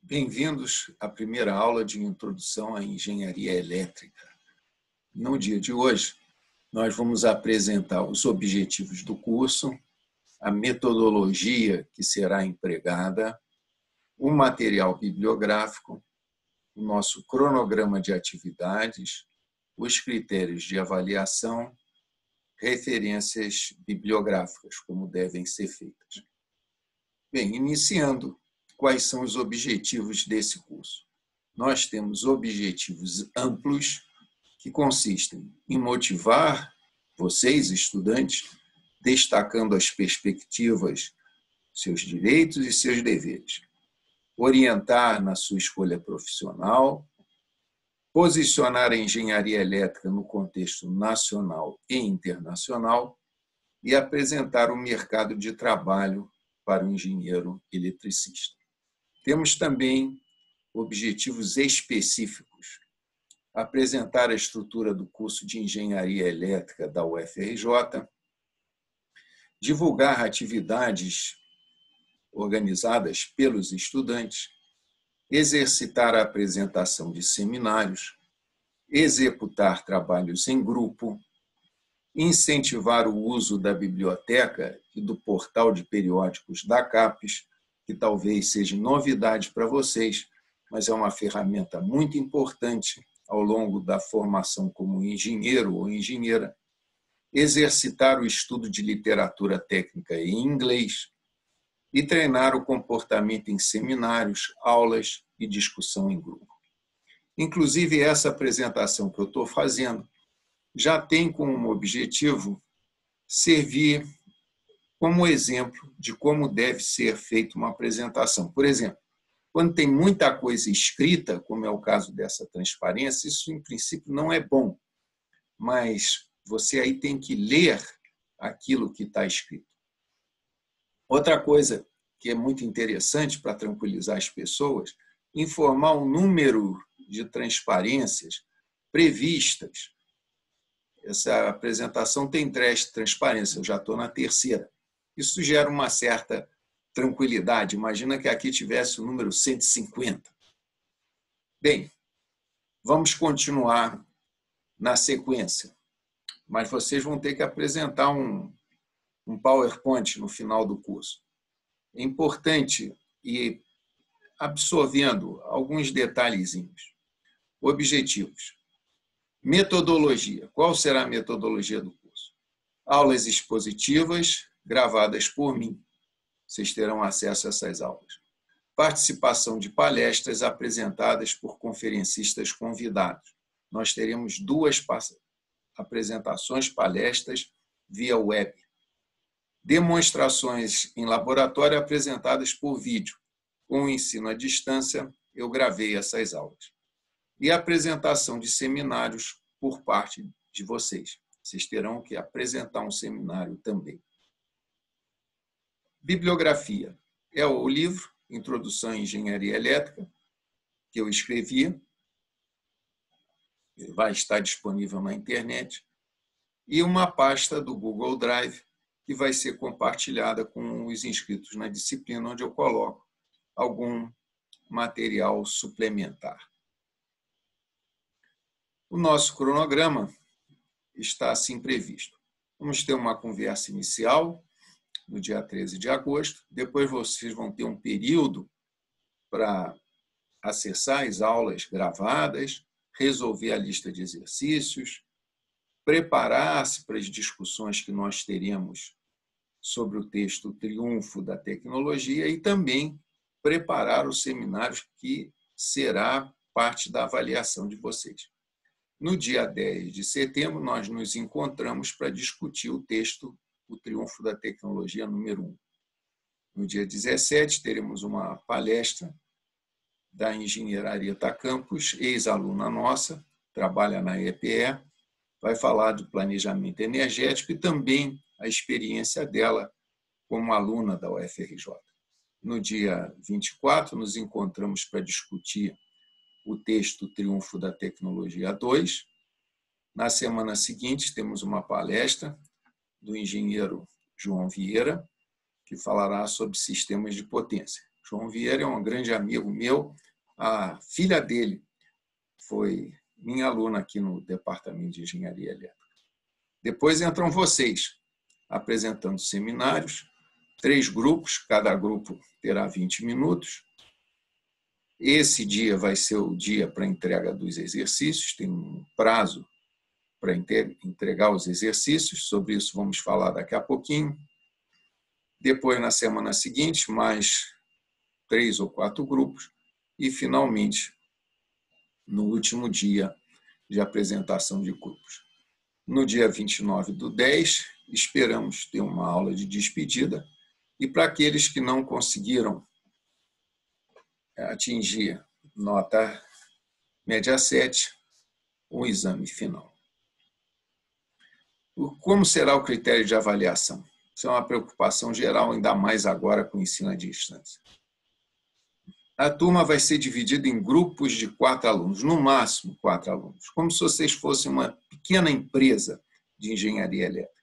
Bem-vindos à primeira aula de Introdução à Engenharia Elétrica. No dia de hoje, nós vamos apresentar os objetivos do curso, a metodologia que será empregada, o material bibliográfico, o nosso cronograma de atividades, os critérios de avaliação, referências bibliográficas, como devem ser feitas. Bem, iniciando, quais são os objetivos desse curso? Nós temos objetivos amplos que consistem em motivar vocês, estudantes, destacando as perspectivas, seus direitos e seus deveres, orientar na sua escolha profissional, posicionar a engenharia elétrica no contexto nacional e internacional e apresentar o mercado de trabalho para o engenheiro eletricista. Temos também objetivos específicos: apresentar a estrutura do curso de Engenharia Elétrica da UFRJ, divulgar atividades organizadas pelos estudantes, exercitar a apresentação de seminários, executar trabalhos em grupo, incentivar o uso da biblioteca e do portal de periódicos da CAPES, que talvez seja novidade para vocês, mas é uma ferramenta muito importante ao longo da formação como engenheiro ou engenheira, exercitar o estudo de literatura técnica em inglês e treinar o comportamento em seminários, aulas e discussão em grupo. Inclusive, essa apresentação que eu estou fazendo já tem como objetivo servir como exemplo de como deve ser feita uma apresentação. Por exemplo, quando tem muita coisa escrita, como é o caso dessa transparência, isso, em princípio, não é bom, mas você aí tem que ler aquilo que está escrito. Outra coisa que é muito interessante para tranquilizar as pessoas, informar o número de transparências previstas. Essa apresentação tem 3 transparências, eu já estou na 3ª. Isso gera uma certa tranquilidade. Imagina que aqui tivesse o número 150. Bem, vamos continuar na sequência, mas vocês vão ter que apresentar um PowerPoint no final do curso. É importante ir absorvendo alguns detalhezinhos. Objetivos. Metodologia. Qual será a metodologia do curso? Aulas expositivas gravadas por mim. Vocês terão acesso a essas aulas. Participação de palestras apresentadas por conferencistas convidados. Nós teremos 2 apresentações, palestras via web. Demonstrações em laboratório apresentadas por vídeo. Com o ensino à distância, eu gravei essas aulas. E a apresentação de seminários por parte de vocês. Vocês terão que apresentar um seminário também. Bibliografia. É o livro Introdução à Engenharia Elétrica, que eu escrevi. Ele vai estar disponível na internet. E uma pasta do Google Drive, que vai ser compartilhada com os inscritos na disciplina, onde eu coloco algum material suplementar. O nosso cronograma está assim previsto. Vamos ter uma conversa inicial no dia 13 de agosto. Depois vocês vão ter um período para acessar as aulas gravadas, resolver a lista de exercícios, preparar-se para as discussões que nós teremos sobre o texto O Triunfo da Tecnologia e também preparar os seminários que será parte da avaliação de vocês. No dia 10 de setembro, nós nos encontramos para discutir o texto O Triunfo da Tecnologia, número 1. No dia 17, teremos uma palestra da engenheira Areta Campos, ex-aluna nossa, trabalha na EPE, vai falar do planejamento energético e também a experiência dela como aluna da UFRJ. No dia 24, nos encontramos para discutir o texto O Triunfo da Tecnologia 2. Na semana seguinte, temos uma palestra do engenheiro João Vieira, que falará sobre sistemas de potência. João Vieira é um grande amigo meu. A filha dele foi minha aluna aqui no Departamento de Engenharia Elétrica. Depois entram vocês, apresentando seminários, 3 grupos, cada grupo terá 20 minutos. Esse dia vai ser o dia para a entrega dos exercícios, tem um prazo para entregar os exercícios, sobre isso vamos falar daqui a pouquinho. Depois, na semana seguinte, mais 3 ou 4 grupos, e, finalmente, no último dia de apresentação de grupos. No dia 29/10, esperamos ter uma aula de despedida, e para aqueles que não conseguiram atingir nota média 7, o exame final. Como será o critério de avaliação? Isso é uma preocupação geral, ainda mais agora com o ensino à distância. A turma vai ser dividida em grupos de 4 alunos, no máximo 4 alunos, como se vocês fossem uma pequena empresa de engenharia elétrica.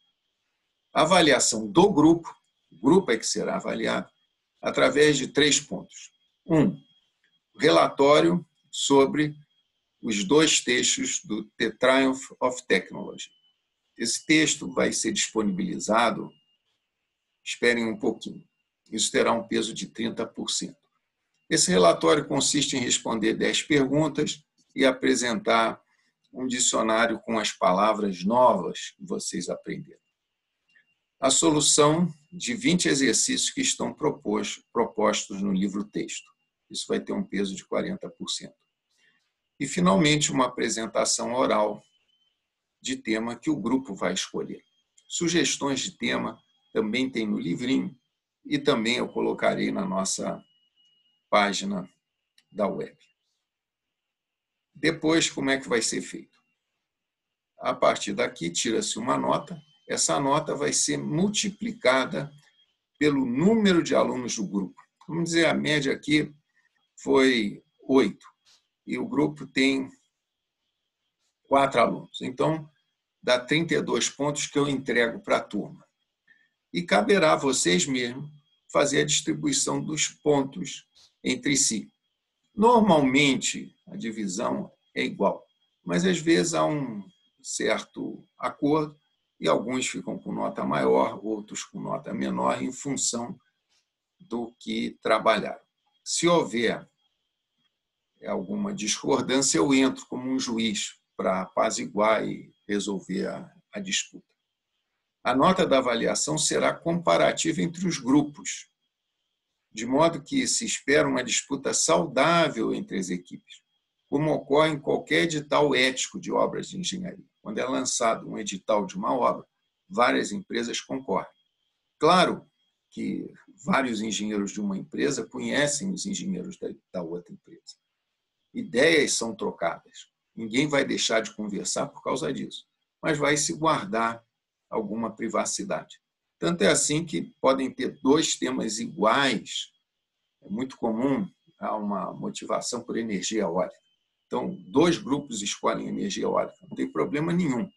A avaliação do grupo, o grupo é que será avaliado, através de 3 pontos. 1, relatório sobre os 2 textos do The Triumph of Technology. Esse texto vai ser disponibilizado, esperem um pouquinho, isso terá um peso de 30%. Esse relatório consiste em responder 10 perguntas e apresentar um dicionário com as palavras novas que vocês aprenderam. A solução de 20 exercícios que estão propostos no livro-texto. Isso vai ter um peso de 40%. E, finalmente, uma apresentação oral de tema que o grupo vai escolher. Sugestões de tema também tem no livrinho e também eu colocarei na nossa página da web. Depois, como é que vai ser feito? A partir daqui, tira-se uma nota. Essa nota vai ser multiplicada pelo número de alunos do grupo. Vamos dizer, a média aqui foi 8, e o grupo tem 4 alunos. Então, dá 32 pontos que eu entrego para a turma. E caberá a vocês mesmos fazer a distribuição dos pontos entre si. Normalmente, a divisão é igual, mas às vezes há um certo acordo e alguns ficam com nota maior, outros com nota menor, em função do que trabalharam. Se houver alguma discordância, eu entro como um juiz para apaziguar e resolver a disputa. A nota da avaliação será comparativa entre os grupos, de modo que se espera uma disputa saudável entre as equipes, como ocorre em qualquer edital ético de obras de engenharia. Quando é lançado um edital de uma obra, várias empresas concorrem. Claro que vários engenheiros de uma empresa conhecem os engenheiros da outra empresa. Ideias são trocadas. Ninguém vai deixar de conversar por causa disso, mas vai se guardar alguma privacidade. Tanto é assim que podem ter 2 temas iguais. É muito comum há uma motivação por energia eólica. Então, 2 grupos escolhem energia eólica, não tem problema nenhum.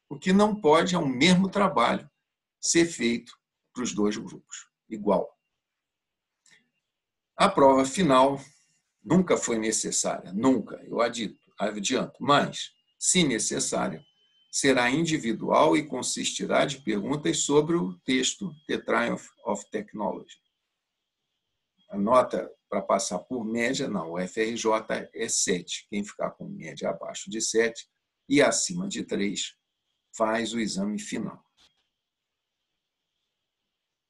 O que não pode é o mesmo trabalho ser feito para os 2 grupos, igual. A prova final nunca foi necessária, nunca, eu adianto, mas, se necessária, será individual e consistirá de perguntas sobre o texto The Triumph of Technology. A nota para passar por média na UFRJ é 7. Quem ficar com média abaixo de 7 e acima de 3 faz o exame final.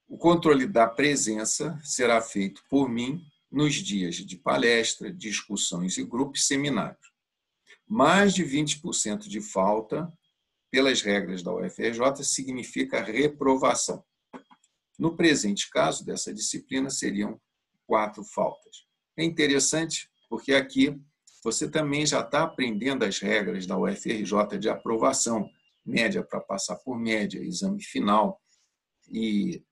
O controle da presença será feito por mim nos dias de palestra, discussões e grupos seminários. Mais de 20% de falta, pelas regras da UFRJ, significa reprovação. No presente caso dessa disciplina, seriam 4 faltas. É interessante porque aqui você também já está aprendendo as regras da UFRJ de aprovação, média para passar por média, exame final e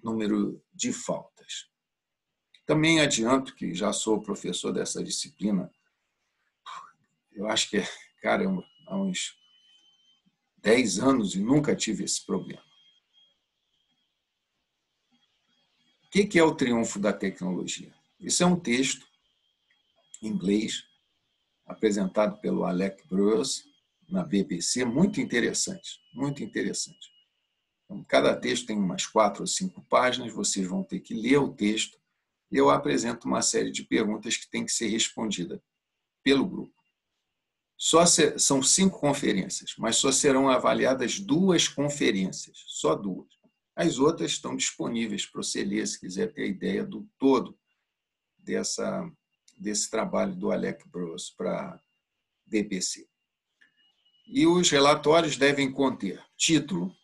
número de faltas. Também adianto que já sou professor dessa disciplina, eu acho que, caramba, há uns 10 anos e nunca tive esse problema. que é o triunfo da tecnologia? Isso é um texto em inglês, apresentado pelo Alec Bruce, na BBC, muito interessante, muito interessante. Então, cada texto tem umas 4 ou 5 páginas, vocês vão ter que ler o texto, e eu apresento uma série de perguntas que têm que ser respondidas pelo grupo. São 5 conferências, mas só serão avaliadas 2 conferências, só 2. As outras estão disponíveis para você ler, se quiser ter a ideia do todo desse trabalho do Alec Bruce para a BBC. E os relatórios devem conter título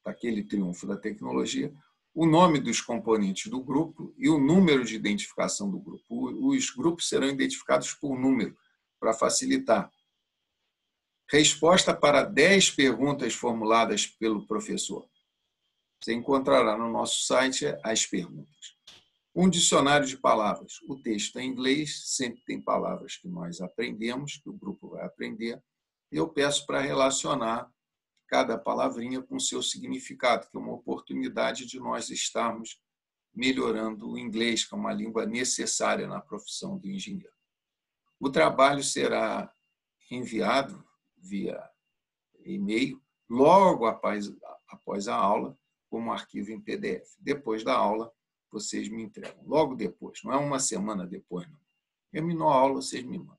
daquele triunfo da tecnologia, o nome dos componentes do grupo e o número de identificação do grupo. Os grupos serão identificados por número, para facilitar. Resposta para 10 perguntas formuladas pelo professor. Você encontrará no nosso site as perguntas. Um dicionário de palavras. O texto é em inglês, sempre tem palavras que nós aprendemos, que o grupo vai aprender. Eu peço para relacionar cada palavrinha com seu significado, que é uma oportunidade de nós estarmos melhorando o inglês, que é uma língua necessária na profissão do engenheiro. O trabalho será enviado via e-mail logo após a aula, como arquivo em PDF. Depois da aula, vocês me entregam. Logo depois, não é uma semana depois, não. Terminou a aula, vocês me mandam.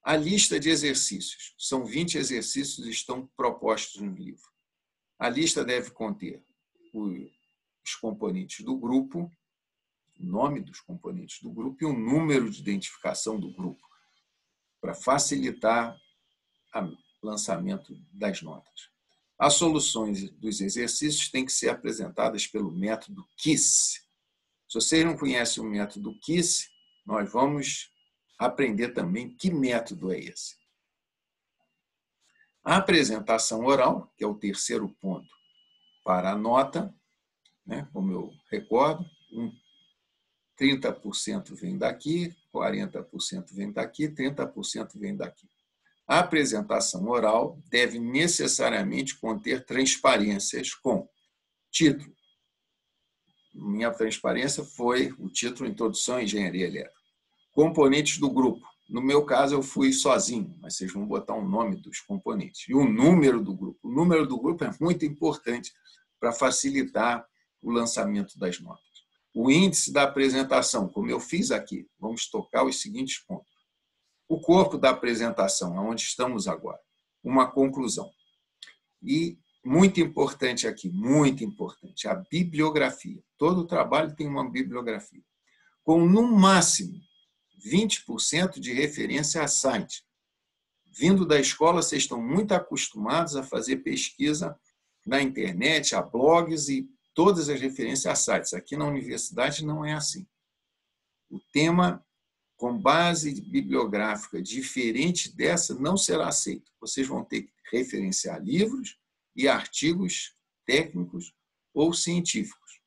A lista de exercícios. São 20 exercícios que estão propostos no livro. A lista deve conter os componentes do grupo, o nome dos componentes do grupo e o número de identificação do grupo, para facilitar o lançamento das notas. As soluções dos exercícios têm que ser apresentadas pelo método KISS. Se vocês não conhecem o método KISS, nós vamos aprender também que método é esse. A apresentação oral, que é o terceiro ponto para a nota, né, como eu recordo, 30% vem daqui, 40% vem daqui, 30% vem daqui. A apresentação oral deve necessariamente conter transparências com título. Minha transparência foi o título Introdução à Engenharia Elétrica. Componentes do grupo. No meu caso, eu fui sozinho, mas vocês vão botar o nome dos componentes. E o número do grupo. O número do grupo é muito importante para facilitar o lançamento das notas. O índice da apresentação, como eu fiz aqui, vamos tocar os seguintes pontos. O corpo da apresentação, onde estamos agora. Uma conclusão. E muito importante aqui, muito importante, a bibliografia. Todo trabalho tem uma bibliografia. Com, no máximo, 20% de referência a site. Vindo da escola, vocês estão muito acostumados a fazer pesquisa na internet, a blogs e todas as referências a sites. Aqui na universidade não é assim. O tema com base bibliográfica diferente dessa não será aceito. Vocês vão ter que referenciar livros e artigos técnicos ou científicos.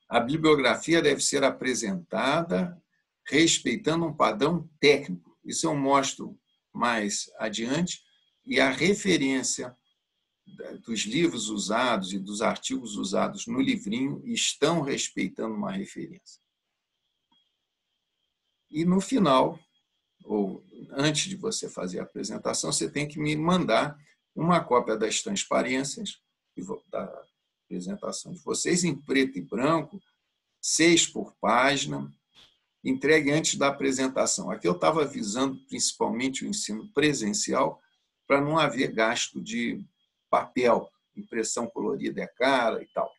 A bibliografia deve ser apresentada respeitando um padrão técnico. Isso eu mostro mais adiante. E a referência dos livros usados e dos artigos usados no livrinho estão respeitando uma referência. E no final, ou antes de você fazer a apresentação, você tem que me mandar uma cópia das transparências da apresentação de vocês em preto e branco, 6 por página, entregue antes da apresentação. Aqui eu estava visando principalmente o ensino presencial para não haver gasto de papel, impressão colorida é cara e tal.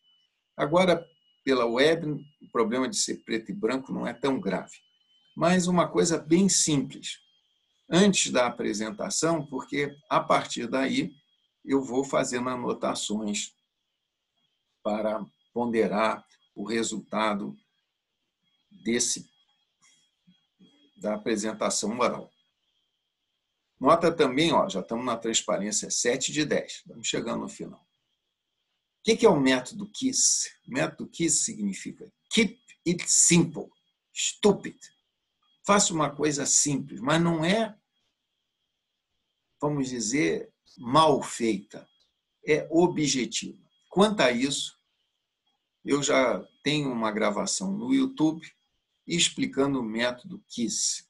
Agora, pela web, o problema de ser preto e branco não é tão grave. Mas uma coisa bem simples, antes da apresentação, porque a partir daí eu vou fazendo anotações para ponderar o resultado da apresentação oral. Nota também, já estamos na transparência 7 de 10, estamos chegando no final. O que é o método KISS? O método KISS significa Keep It Simple, Stupid. Faça uma coisa simples, mas não é, vamos dizer, mal feita. é objetiva. Quanto a isso, eu já tenho uma gravação no YouTube explicando o método KISS.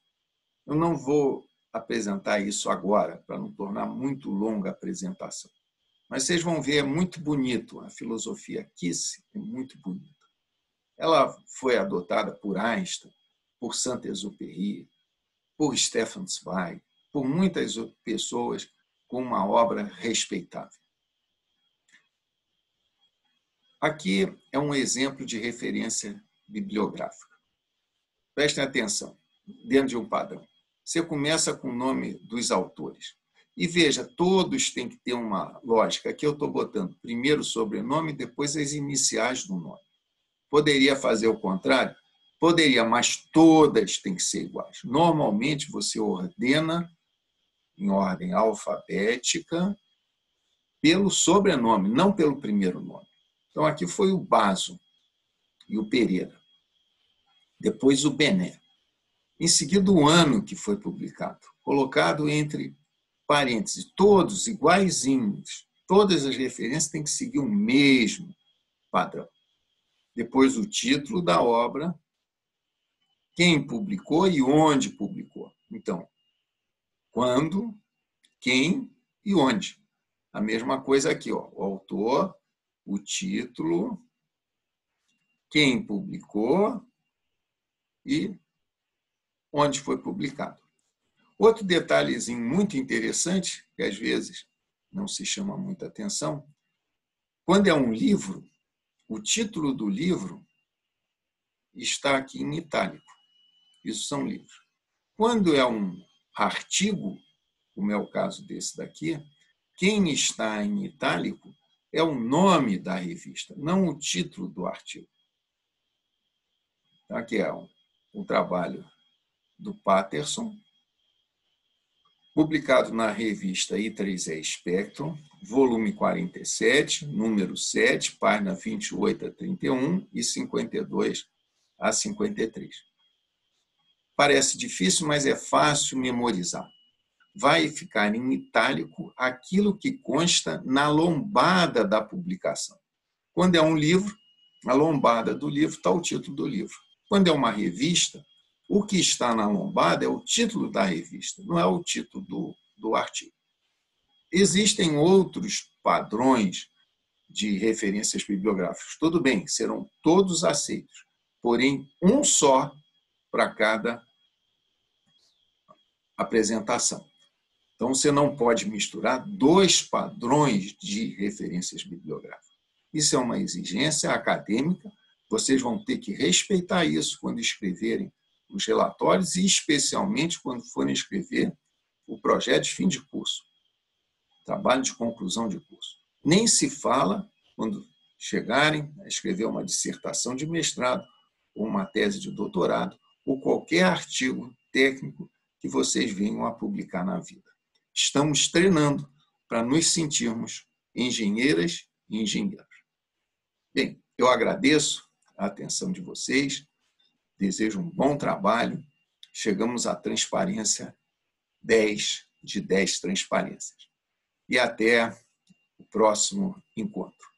Eu não vou apresentar isso agora, para não tornar muito longa a apresentação. Mas vocês vão ver, é muito bonito. A filosofia KISS é muito bonita. Ela foi adotada por Einstein, por Saint-Exupéry, por Stefan Zweig, por muitas pessoas com uma obra respeitável. Aqui é um exemplo de referência bibliográfica. Prestem atenção, dentro de um padrão. Você começa com o nome dos autores. E veja, todos têm que ter uma lógica. Aqui eu estou botando primeiro o sobrenome, depois as iniciais do nome. Poderia fazer o contrário? Poderia, mas todas têm que ser iguais. Normalmente, você ordena em ordem alfabética pelo sobrenome, não pelo primeiro nome. Então, aqui foi o Basso e o Pereira. Depois o Bené. Em seguida, o ano que foi publicado, colocado entre parênteses, todos iguaizinhos. Todas as referências têm que seguir o mesmo padrão. Depois, o título da obra, quem publicou e onde publicou. Então, quando, quem e onde. A mesma coisa aqui, ó, o autor, o título, quem publicou e onde foi publicado. Outro detalhezinho muito interessante, que às vezes não se chama muita atenção, quando é um livro, o título do livro está aqui em itálico. Isso são livros. Quando é um artigo, como é o caso desse daqui, quem está em itálico é o nome da revista, não o título do artigo. Então, aqui é um trabalho do Patterson, publicado na revista I3E Spectrum, volume 47, número 7, página 28 a 31 e 52 a 53. Parece difícil, mas é fácil memorizar. Vai ficar em itálico aquilo que consta na lombada da publicação. Quando é um livro, na lombada do livro está o título do livro. Quando é uma revista, o que está na lombada é o título da revista, não é o título do artigo. Existem outros padrões de referências bibliográficas. Tudo bem, serão todos aceitos, porém, um só para cada apresentação. Então, você não pode misturar dois padrões de referências bibliográficas. Isso é uma exigência acadêmica, vocês vão ter que respeitar isso quando escreverem os relatórios e, especialmente, quando forem escrever o projeto de fim de curso, trabalho de conclusão de curso. Nem se fala quando chegarem a escrever uma dissertação de mestrado ou uma tese de doutorado ou qualquer artigo técnico que vocês venham a publicar na vida. Estamos treinando para nos sentirmos engenheiras e engenheiros. Bem, eu agradeço a atenção de vocês, desejo um bom trabalho. Chegamos à transparência 10 de 10 transparências. E até o próximo encontro.